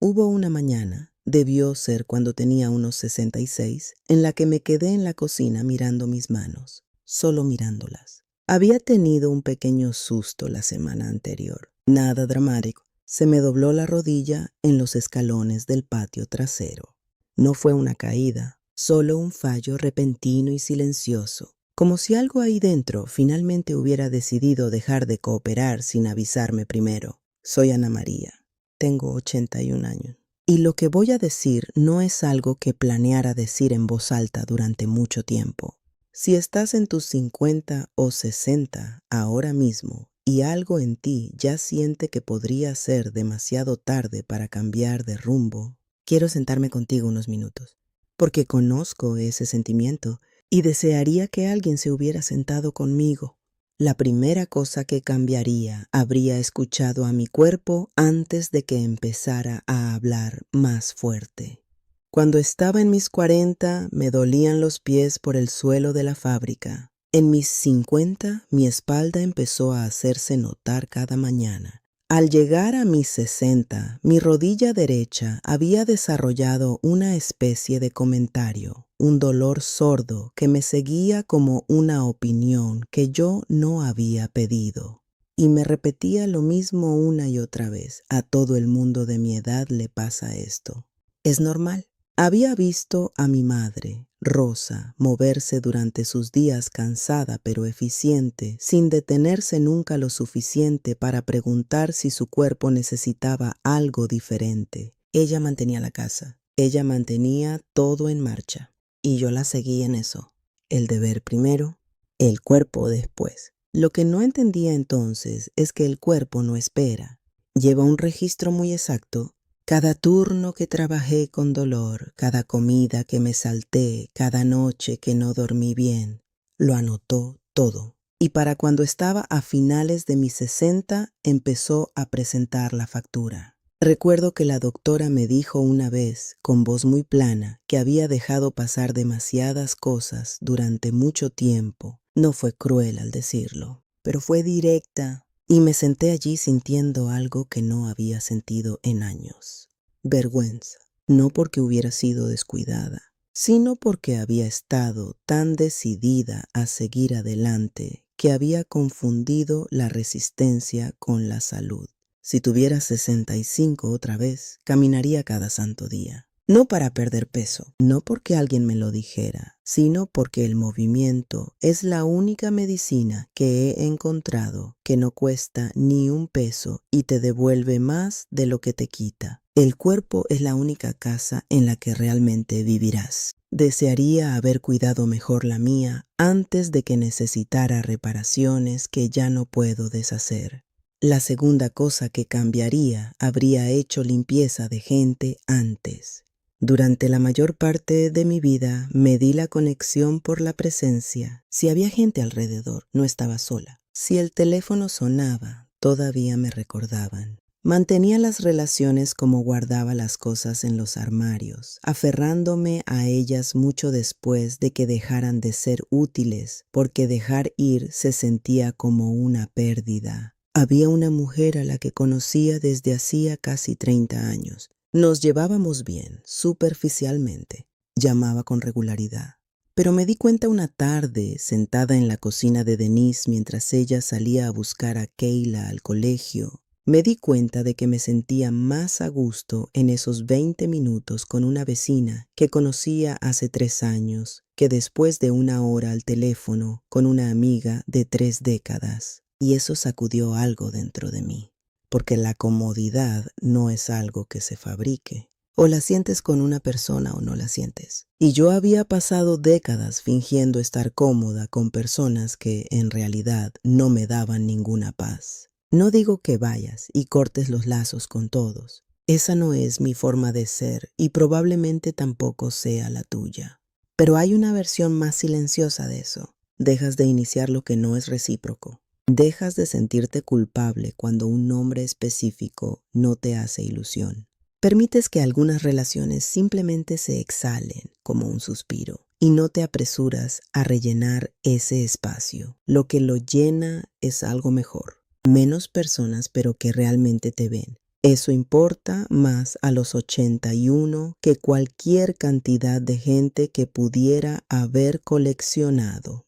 Hubo una mañana, debió ser cuando tenía unos 66, en la que me quedé en la cocina mirando mis manos, solo mirándolas. Había tenido un pequeño susto la semana anterior, nada dramático. Se me dobló la rodilla en los escalones del patio trasero. No fue una caída, solo un fallo repentino y silencioso, como si algo ahí dentro finalmente hubiera decidido dejar de cooperar sin avisarme primero. Soy Ana María, tengo 81 años. Y lo que voy a decir no es algo que planeara decir en voz alta durante mucho tiempo. Si estás en tus 50 o 60 ahora mismo y algo en ti ya siente que podría ser demasiado tarde para cambiar de rumbo, quiero sentarme contigo unos minutos, porque conozco ese sentimiento y desearía que alguien se hubiera sentado conmigo. La primera cosa que cambiaría habría escuchado a mi cuerpo antes de que empezara a hablar más fuerte. Cuando estaba en mis 40, me dolían los pies por el suelo de la fábrica. En mis 50, mi espalda empezó a hacerse notar cada mañana. Al llegar a mis 60, mi rodilla derecha había desarrollado una especie de comentario, un dolor sordo que me seguía como una opinión que yo no había pedido. Y me repetía lo mismo una y otra vez. A todo el mundo de mi edad le pasa esto. Es normal. Había visto a mi madre, Rosa, moverse durante sus días cansada pero eficiente, sin detenerse nunca lo suficiente para preguntar si su cuerpo necesitaba algo diferente. Ella mantenía la casa, ella mantenía todo en marcha, y yo la seguí en eso. El deber primero, el cuerpo después. Lo que no entendía entonces es que el cuerpo no espera. Lleva un registro muy exacto. Cada turno que trabajé con dolor, cada comida que me salté, cada noche que no dormí bien, lo anotó todo. Y para cuando estaba a finales de mis 60, empezó a presentar la factura. Recuerdo que la doctora me dijo una vez, con voz muy plana, que había dejado pasar demasiadas cosas durante mucho tiempo. No fue cruel al decirlo, pero fue directa. Y me senté allí sintiendo algo que no había sentido en años. Vergüenza, no porque hubiera sido descuidada, sino porque había estado tan decidida a seguir adelante que había confundido la resistencia con la salud. Si tuviera 65 otra vez, caminaría cada santo día. No para perder peso, no porque alguien me lo dijera, sino porque el movimiento es la única medicina que he encontrado que no cuesta ni un peso y te devuelve más de lo que te quita. El cuerpo es la única casa en la que realmente vivirás. Desearía haber cuidado mejor la mía antes de que necesitara reparaciones que ya no puedo deshacer. La segunda cosa que cambiaría, habría hecho limpieza de gente antes. Durante la mayor parte de mi vida medí la conexión por la presencia. Si había gente alrededor, no estaba sola. Si el teléfono sonaba, todavía me recordaban. Mantenía las relaciones como guardaba las cosas en los armarios, aferrándome a ellas mucho después de que dejaran de ser útiles, porque dejar ir se sentía como una pérdida. Había una mujer a la que conocía desde hacía casi 30 años. Nos llevábamos bien, superficialmente. Llamaba con regularidad. Pero me di cuenta una tarde, sentada en la cocina de Denise mientras ella salía a buscar a Keila al colegio, me di cuenta de que me sentía más a gusto en esos 20 minutos con una vecina que conocía hace 3 años que después de 1 hora al teléfono con una amiga de 3 décadas. Y eso sacudió algo dentro de mí. Porque la comodidad no es algo que se fabrique. O la sientes con una persona o no la sientes. Y yo había pasado décadas fingiendo estar cómoda con personas que en realidad no me daban ninguna paz. No digo que vayas y cortes los lazos con todos. Esa no es mi forma de ser y probablemente tampoco sea la tuya. Pero hay una versión más silenciosa de eso. Dejas de iniciar lo que no es recíproco. Dejas de sentirte culpable cuando un nombre específico no te hace ilusión. Permites que algunas relaciones simplemente se exhalen como un suspiro y no te apresuras a rellenar ese espacio. Lo que lo llena es algo mejor. Menos personas pero que realmente te ven. Eso importa más a los 81 que cualquier cantidad de gente que pudiera haber coleccionado.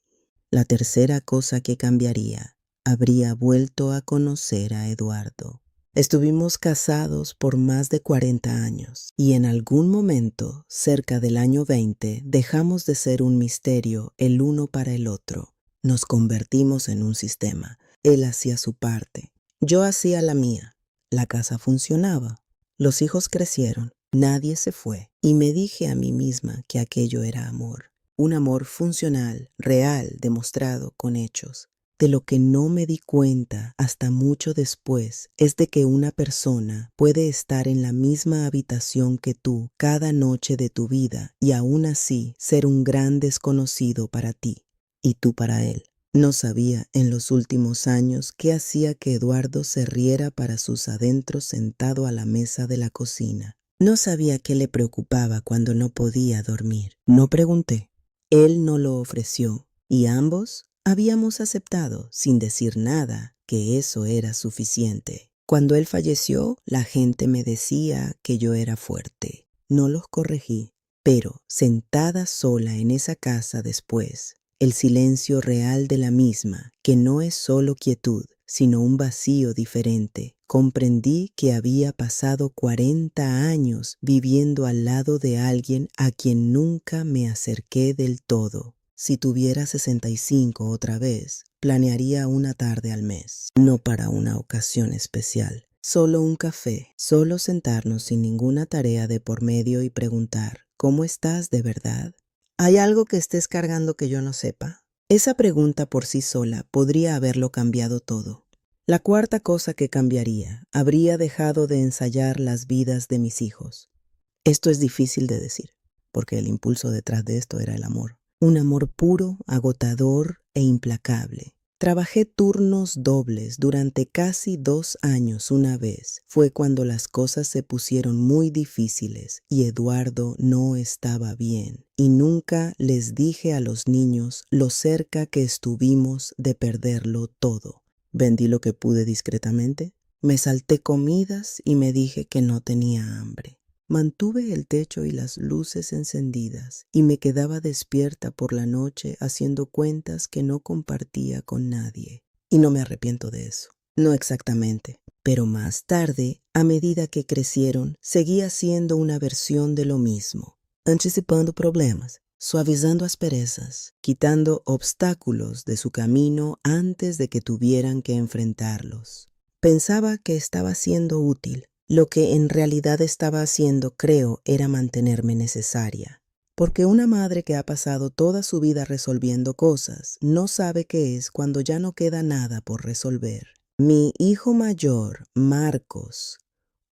La tercera cosa que cambiaría, habría vuelto a conocer a Eduardo. Estuvimos casados por más de 40 años y en algún momento, cerca del año 20, dejamos de ser un misterio el uno para el otro. Nos convertimos en un sistema. Él hacía su parte, yo hacía la mía. La casa funcionaba, los hijos crecieron, nadie se fue y me dije a mí misma que aquello era amor. Un amor funcional, real, demostrado con hechos. De lo que no me di cuenta hasta mucho después es de que una persona puede estar en la misma habitación que tú cada noche de tu vida y aún así ser un gran desconocido para ti y tú para él. No sabía en los últimos años qué hacía que Eduardo se riera para sus adentros sentado a la mesa de la cocina. No sabía qué le preocupaba cuando no podía dormir. No pregunté. Él no lo ofreció y ambos habíamos aceptado sin decir nada que eso era suficiente. Cuando él falleció, la gente me decía que yo era fuerte. No los corregí, pero sentada sola en esa casa después, el silencio real de la misma, que no es solo quietud, sino un vacío diferente, comprendí que había pasado 40 años viviendo al lado de alguien a quien nunca me acerqué del todo. Si tuviera 65 otra vez, planearía una tarde al mes, no para una ocasión especial. Solo un café, solo sentarnos sin ninguna tarea de por medio y preguntar, ¿cómo estás de verdad? ¿Hay algo que estés cargando que yo no sepa? Esa pregunta por sí sola podría haberlo cambiado todo. La cuarta cosa que cambiaría, habría dejado de ensayar las vidas de mis hijos. Esto es difícil de decir, porque el impulso detrás de esto era el amor. Un amor puro, agotador e implacable. Trabajé turnos dobles durante casi 2 años una vez. Fue cuando las cosas se pusieron muy difíciles y Eduardo no estaba bien. Y nunca les dije a los niños lo cerca que estuvimos de perderlo todo. Vendí lo que pude discretamente. Me salté comidas y me dije que no tenía hambre. Mantuve el techo y las luces encendidas y me quedaba despierta por la noche haciendo cuentas que no compartía con nadie. Y no me arrepiento de eso. No exactamente. Pero más tarde, a medida que crecieron, seguía siendo una versión de lo mismo. Anticipando problemas, suavizando asperezas, quitando obstáculos de su camino antes de que tuvieran que enfrentarlos. Pensaba que estaba siendo útil. Lo que en realidad estaba haciendo, creo, era mantenerme necesaria. Porque una madre que ha pasado toda su vida resolviendo cosas no sabe qué es cuando ya no queda nada por resolver. Mi hijo mayor, Marcos,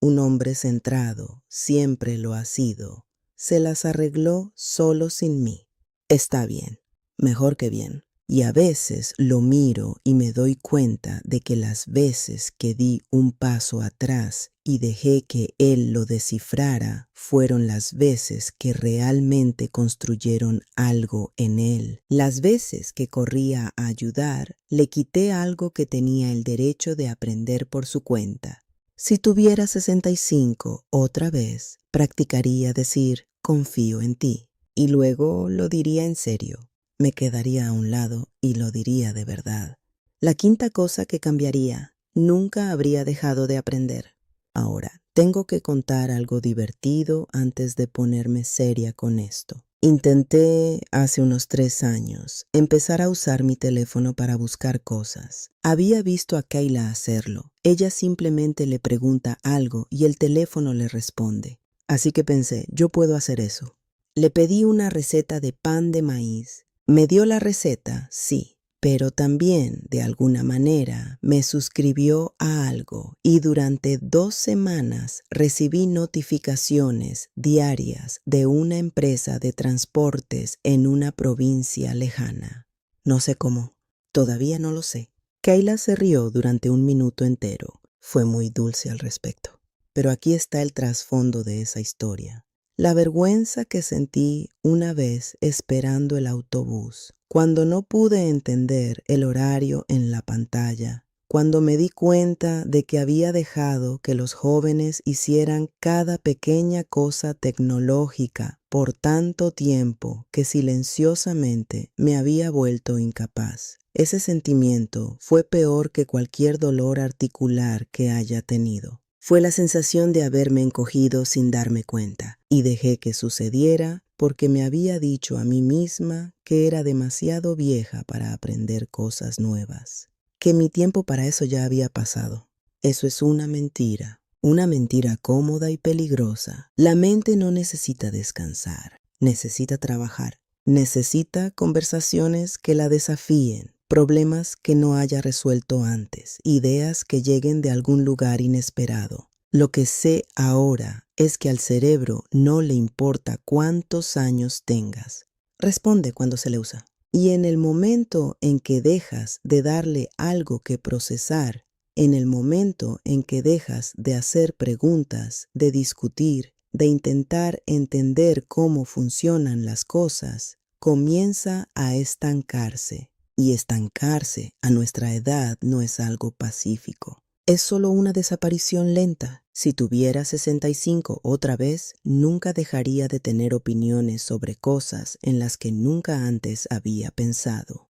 un hombre centrado, siempre lo ha sido, se las arregló solo sin mí. Está bien, mejor que bien. Y a veces lo miro y me doy cuenta de que las veces que di un paso atrás y dejé que él lo descifrara fueron las veces que realmente construyeron algo en él. Las veces que corría a ayudar, le quité algo que tenía el derecho de aprender por su cuenta. Si tuviera 65 otra vez, practicaría decir, confío en ti. Y luego lo diría en serio. Me quedaría a un lado y lo diría de verdad. La quinta cosa que cambiaría, nunca habría dejado de aprender. Ahora, tengo que contar algo divertido antes de ponerme seria con esto. Intenté hace unos 3 años empezar a usar mi teléfono para buscar cosas. Había visto a Kayla hacerlo. Ella simplemente le pregunta algo y el teléfono le responde. Así que pensé, yo puedo hacer eso. Le pedí una receta de pan de maíz. Me dio la receta, sí, pero también, de alguna manera, me suscribió a algo y durante 2 semanas recibí notificaciones diarias de una empresa de transportes en una provincia lejana. No sé cómo, todavía no lo sé. Kayla se rió durante 1 minuto entero. Fue muy dulce al respecto. Pero aquí está el trasfondo de esa historia. La vergüenza que sentí una vez esperando el autobús, cuando no pude entender el horario en la pantalla. cuando me di cuenta de que había dejado que los jóvenes hicieran cada pequeña cosa tecnológica por tanto tiempo que silenciosamente me había vuelto incapaz. Ese sentimiento fue peor que cualquier dolor articular que haya tenido. Fue la sensación de haberme encogido sin darme cuenta, y dejé que sucediera porque me había dicho a mí misma que era demasiado vieja para aprender cosas nuevas, que mi tiempo para eso ya había pasado. Eso es una mentira cómoda y peligrosa. La mente no necesita descansar, necesita trabajar, necesita conversaciones que la desafíen, problemas que no haya resuelto antes, ideas que lleguen de algún lugar inesperado. Lo que sé ahora es que al cerebro no le importa cuántos años tengas. Responde cuando se le usa. Y en el momento en que dejas de darle algo que procesar, en el momento en que dejas de hacer preguntas, de discutir, de intentar entender cómo funcionan las cosas, comienza a estancarse. Y estancarse a nuestra edad no es algo pacífico. Es solo una desaparición lenta. Si tuviera 65 otra vez, nunca dejaría de tener opiniones sobre cosas en las que nunca antes había pensado.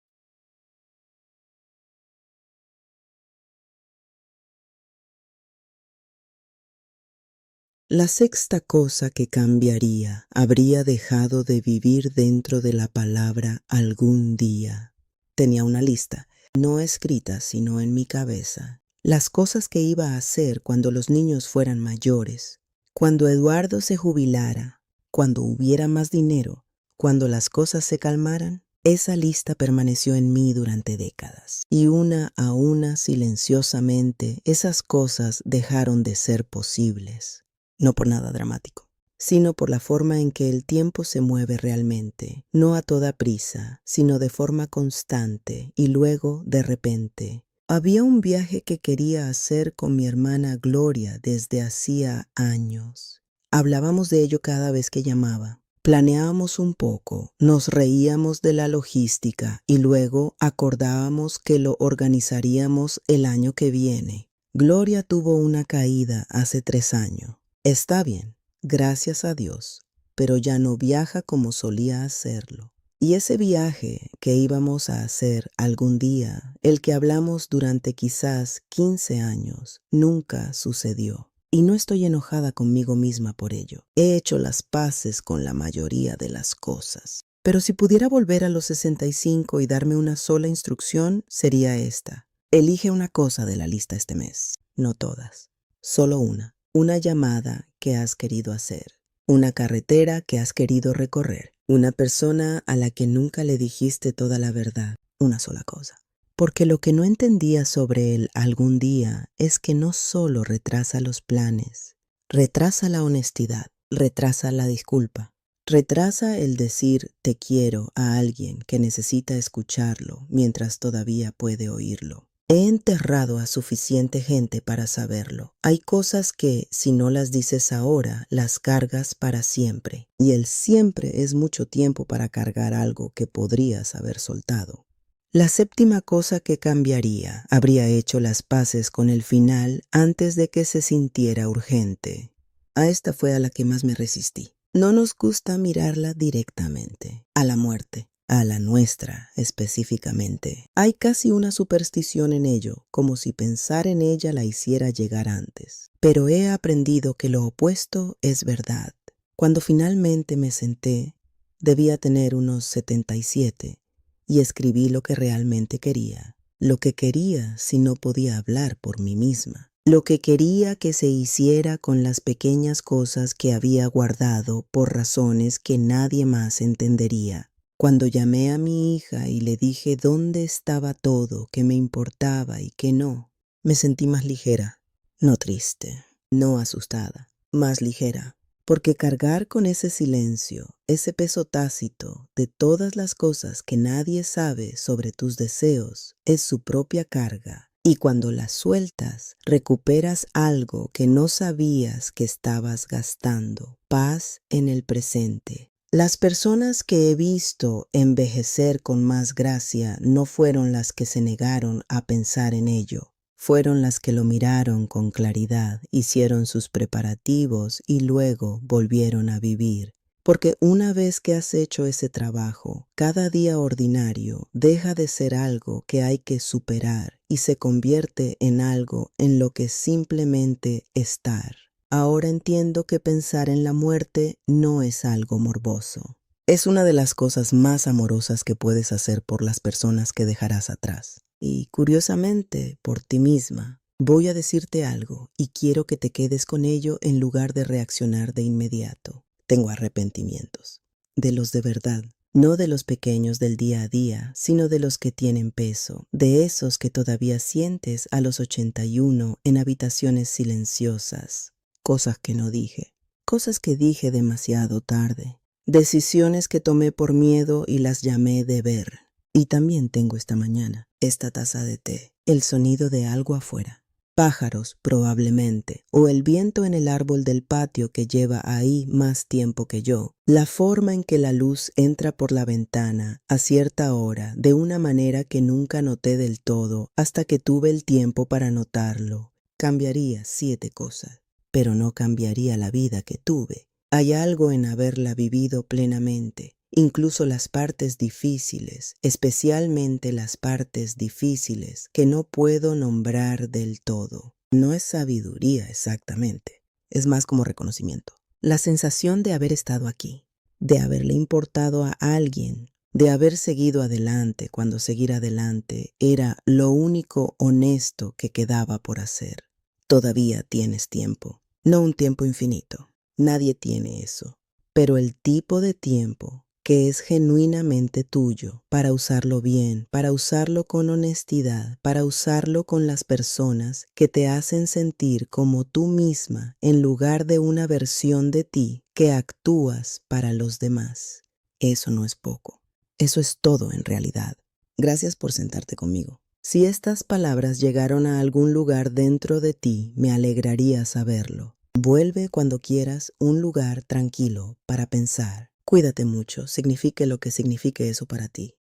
La sexta cosa que cambiaría habría dejado de vivir dentro de la palabra algún día. Tenía una lista, no escrita sino en mi cabeza. Las cosas que iba a hacer cuando los niños fueran mayores, cuando Eduardo se jubilara, cuando hubiera más dinero, cuando las cosas se calmaran. Esa lista permaneció en mí durante décadas, y una a una silenciosamente esas cosas dejaron de ser posibles. No por nada dramático, sino por la forma en que el tiempo se mueve realmente, no a toda prisa, sino de forma constante y luego de repente. Había un viaje que quería hacer con mi hermana Gloria desde hacía años. Hablábamos de ello cada vez que llamaba. Planeábamos un poco, nos reíamos de la logística y luego acordábamos que lo organizaríamos el año que viene. Gloria tuvo una caída hace 3 años. Está bien, gracias a Dios, pero ya no viaja como solía hacerlo. Y ese viaje que íbamos a hacer algún día, el que hablamos durante quizás 15 años, nunca sucedió. Y no estoy enojada conmigo misma por ello. He hecho las paces con la mayoría de las cosas. Pero si pudiera volver a los 65 y darme una sola instrucción, sería esta. Elige una cosa de la lista este mes, no todas, solo una. Una llamada que has querido hacer, una carretera que has querido recorrer, una persona a la que nunca le dijiste toda la verdad, una sola cosa. Porque lo que no entendía sobre él algún día es que no solo retrasa los planes, retrasa la honestidad, retrasa la disculpa, retrasa el decir te quiero a alguien que necesita escucharlo mientras todavía puede oírlo. He enterrado a suficiente gente para saberlo. Hay cosas que, si no las dices ahora, las cargas para siempre. Y el siempre es mucho tiempo para cargar algo que podrías haber soltado. La séptima cosa que cambiaría habría hecho las paces con el final antes de que se sintiera urgente. A esta fue a la que más me resistí. No nos gusta mirarla directamente, a la muerte. A la nuestra, específicamente. Hay casi una superstición en ello, como si pensar en ella la hiciera llegar antes. Pero he aprendido que lo opuesto es verdad. Cuando finalmente me senté, debía tener unos 77, y escribí lo que realmente quería. Lo que quería si no podía hablar por mí misma. Lo que quería que se hiciera con las pequeñas cosas que había guardado por razones que nadie más entendería. Cuando llamé a mi hija y le dije dónde estaba todo, que me importaba y que no, me sentí más ligera, no triste, no asustada, más ligera, porque cargar con ese silencio, ese peso tácito de todas las cosas que nadie sabe sobre tus deseos, es su propia carga. Y cuando las sueltas, recuperas algo que no sabías que estabas gastando, paz en el presente. Las personas que he visto envejecer con más gracia no fueron las que se negaron a pensar en ello. fueron las que lo miraron con claridad, hicieron sus preparativos y luego volvieron a vivir. Porque una vez que has hecho ese trabajo, cada día ordinario deja de ser algo que hay que superar y se convierte en algo en lo que simplemente estar. Ahora entiendo que pensar en la muerte no es algo morboso. Es una de las cosas más amorosas que puedes hacer por las personas que dejarás atrás. Y curiosamente, por ti misma. Voy a decirte algo y quiero que te quedes con ello en lugar de reaccionar de inmediato. Tengo arrepentimientos, de los de verdad, no de los pequeños del día a día, sino de los que tienen peso, de esos que todavía sientes a los 81 en habitaciones silenciosas. Cosas que no dije, cosas que dije demasiado tarde, decisiones que tomé por miedo y las llamé deber. Y también tengo esta mañana, esta taza de té, el sonido de algo afuera. Pájaros, probablemente, o el viento en el árbol del patio que lleva ahí más tiempo que yo. La forma en que la luz entra por la ventana a cierta hora, de una manera que nunca noté del todo hasta que tuve el tiempo para notarlo. Cambiaría 7 cosas, pero no cambiaría la vida que tuve. Hay algo en haberla vivido plenamente. Incluso las partes difíciles, especialmente las partes difíciles que no puedo nombrar del todo. No es sabiduría exactamente, es más como reconocimiento. La sensación de haber estado aquí, de haberle importado a alguien, de haber seguido adelante cuando seguir adelante era lo único honesto que quedaba por hacer. Todavía tienes tiempo, no un tiempo infinito. Nadie tiene eso, pero el tipo de tiempo que es genuinamente tuyo, para usarlo bien, para usarlo con honestidad, para usarlo con las personas que te hacen sentir como tú misma en lugar de una versión de ti que actúas para los demás. Eso no es poco. Eso es todo en realidad. Gracias por sentarte conmigo. Si estas palabras llegaron a algún lugar dentro de ti, me alegraría saberlo. Vuelve cuando quieras un lugar tranquilo para pensar. Cuídate mucho, signifique lo que signifique eso para ti.